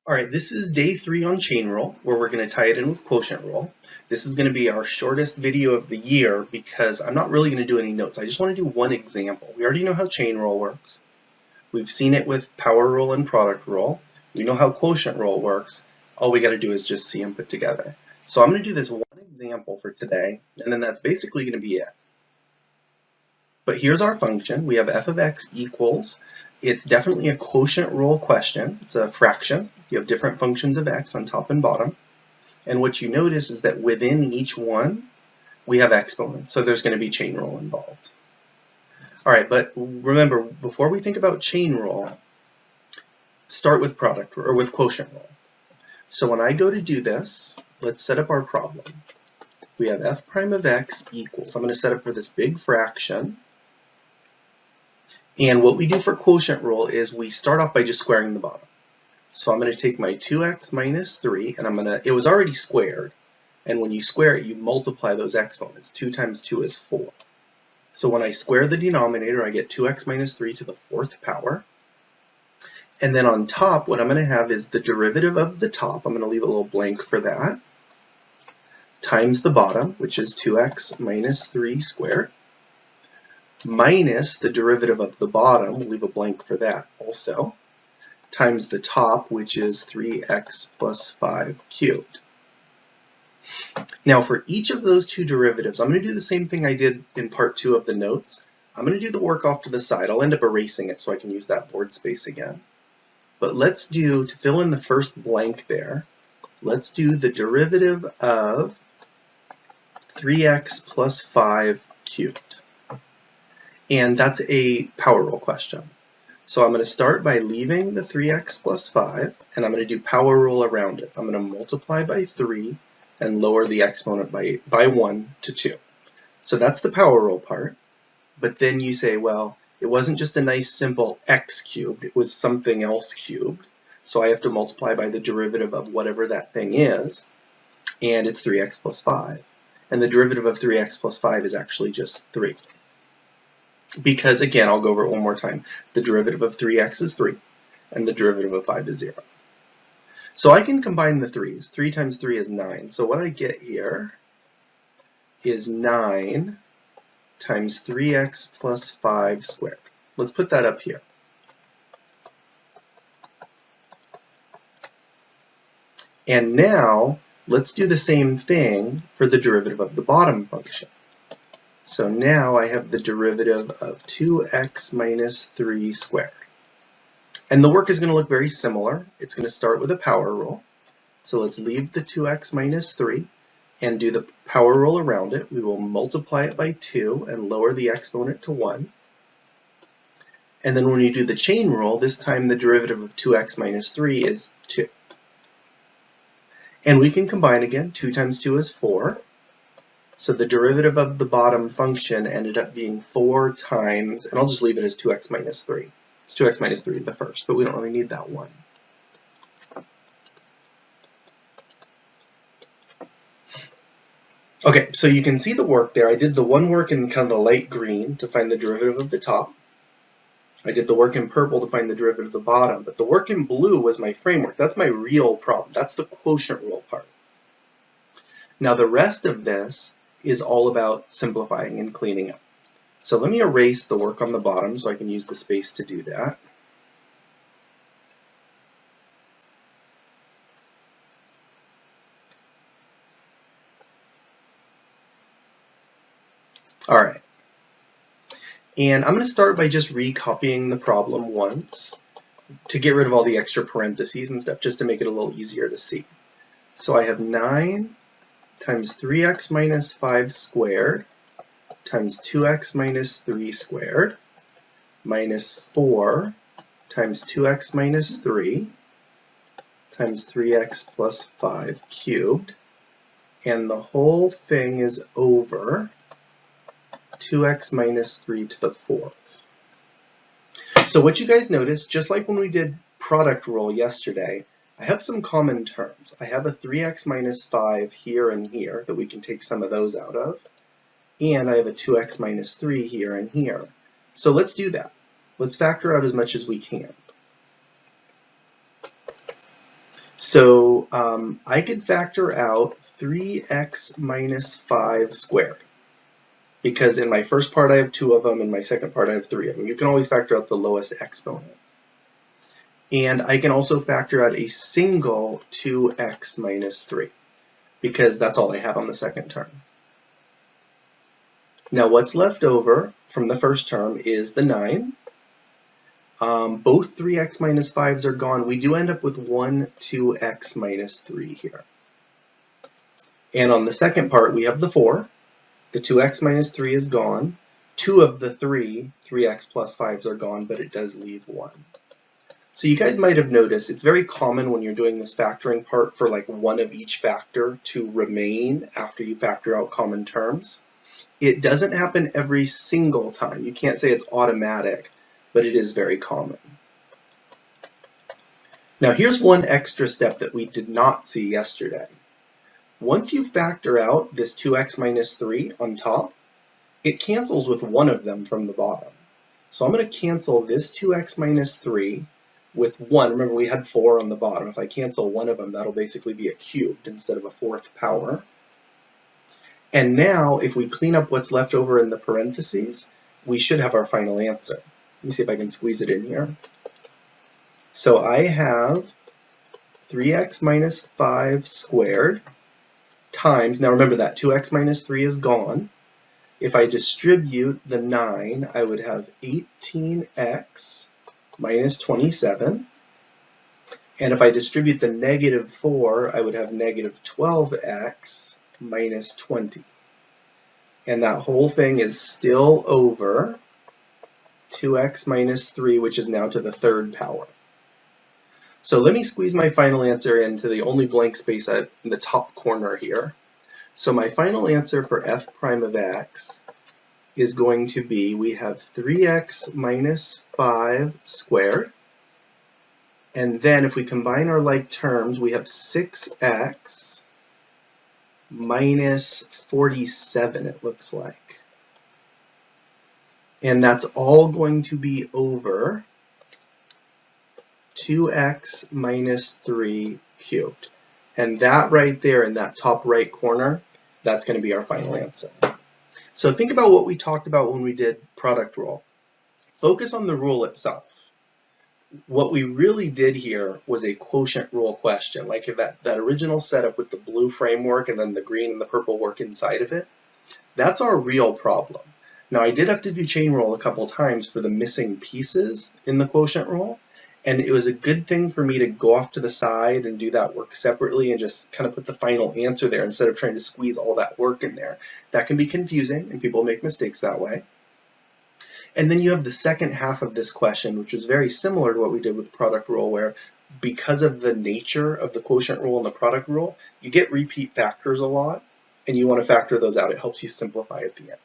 All right, this is day 3 on chain rule, where we're going to tie it in with quotient rule. This is going to be our shortest video of the year because I'm not really going to do any notes. I just want to do one example. We already know how chain rule works. We've seen it with power rule and product rule. We know how quotient rule works. All we got to do is just see them put together. So I'm going to do this one example for today, and then that's basically going to be it. But here's our function. We have f of x equals, it's definitely a quotient rule question. It's a fraction. You have different functions of x on top and bottom. And what you notice is that within each one, we have exponents. So there's going to be chain rule involved. All right, but remember, before we think about chain rule, start with product or with quotient rule. So when I go to do this, let's set up our problem. We have f prime of x equals, I'm going to set up for this big fraction. And what we do for quotient rule is we start off by just squaring the bottom. So I'm going to take my 2x minus 3, and it was already squared. And when you square it, you multiply those exponents. 2 times 2 is 4. So when I square the denominator, I get 2x minus 3 to the 4th power. And then on top, what I'm going to have is the derivative of the top. I'm going to leave a little blank for that. Times the bottom, which is 2x minus 3 squared. Minus the derivative of the bottom, we'll leave a blank for that also, times the top, which is 3x plus 5 cubed. Now for each of those two derivatives, I'm going to do the same thing I did in part 2 of the notes. I'm going to do the work off to the side. I'll end up erasing it so I can use that board space again. But let's do, to fill in the first blank there, let's do the derivative of 3x plus 5 cubed. And that's a power rule question. So I'm going to start by leaving the 3x plus 5, and I'm going to do power rule around it. I'm going to multiply by 3 and lower the exponent by 1 to 2. So that's the power rule part. But then you say, well, it wasn't just a nice simple x cubed, it was something else cubed. So I have to multiply by the derivative of whatever that thing is, and it's 3x plus 5. And the derivative of 3x plus 5 is actually just 3. Because again, I'll go over it one more time. The derivative of 3x is 3, and the derivative of 5 is 0. So I can combine the 3's. 3 times 3 is 9. So what I get here is 9 times 3x plus 5 squared. Let's put that up here. And now, let's do the same thing for the derivative of the bottom function. So now I have the derivative of 2x minus 3 squared. And the work is going to look very similar. It's going to start with a power rule. So let's leave the 2x minus 3 and do the power rule around it. We will multiply it by 2 and lower the exponent to 1. And then when you do the chain rule, this time the derivative of 2x minus 3 is 2. And we can combine again. 2 times 2 is 4. So the derivative of the bottom function ended up being 4 times, and I'll just leave it as 2x minus 3. It's 2x minus 3 the first, but we don't really need that one. Okay, so you can see the work there. I did the one work in kind of the light green to find the derivative of the top. I did the work in purple to find the derivative of the bottom, but the work in blue was my framework. That's my real problem. That's the quotient rule part. Now the rest of this is all about simplifying and cleaning up. So let me erase the work on the bottom so I can use the space to do that. All right. And I'm going to start by just recopying the problem once to get rid of all the extra parentheses and stuff, just to make it a little easier to see. So I have 9 times 3x minus 5 squared times 2x minus 3 squared minus 4 times 2x minus 3 times 3x plus 5 cubed. And the whole thing is over 2x minus 3 to the 4th. So what you guys notice, just like when we did product rule yesterday, I have some common terms. I have a 3x minus 5 here and here that we can take some of those out of. And I have a 2x minus 3 here and here. So let's do that. Let's factor out as much as we can. So I could factor out 3x minus 5 squared, because in my first part I have 2 of them, in my second part I have 3 of them. You can always factor out the lowest exponent. And I can also factor out a single 2x minus 3, because that's all I had on the second term. Now what's left over from the first term is the 9. Both 3x minus 5s are gone. We do end up with 2x minus 3 here. And on the second part, we have the 4. The 2x minus 3 is gone. 2 of the 3x plus 5s are gone, but it does leave 1. So you guys might have noticed it's very common when you're doing this factoring part for like one of each factor to remain after you factor out common terms. It doesn't happen every single time. You can't say it's automatic, but it is very common. Now here's one extra step that we did not see yesterday. Once you factor out this 2x minus 3 on top, it cancels with one of them from the bottom. So I'm going to cancel this 2x minus 3 with 1. Remember, we had 4 on the bottom. If I cancel one of them, that'll basically be a cubed instead of a 4th power. And now, if we clean up what's left over in the parentheses, we should have our final answer. Let me see if I can squeeze it in here. So I have 3x minus 5 squared times, now remember that 2x minus 3 is gone. If I distribute the 9, I would have 18x minus 27. And if I distribute the negative 4, I would have negative 12x minus 20. And that whole thing is still over 2x minus 3, which is now to the 3rd power. So let me squeeze my final answer into the only blank space in the top corner here. So my final answer for f prime of x is going to be, we have 3x minus 5 squared. And then if we combine our like terms, we have 6x minus 47, it looks like. And that's all going to be over 2x minus 3 cubed. And that right there in that top right corner, that's going to be our final answer. So think about what we talked about when we did product rule. Focus on the rule itself. What we really did here was a quotient rule question, like that original setup with the blue framework and then the green and the purple work inside of it. That's our real problem. Now I did have to do chain rule a couple times for the missing pieces in the quotient rule, and it was a good thing for me to go off to the side and do that work separately and just kind of put the final answer there instead of trying to squeeze all that work in there. That can be confusing and people make mistakes that way. And then you have the second half of this question, which is very similar to what we did with product rule, where because of the nature of the quotient rule and the product rule, you get repeat factors a lot, and you want to factor those out. It helps you simplify at the end.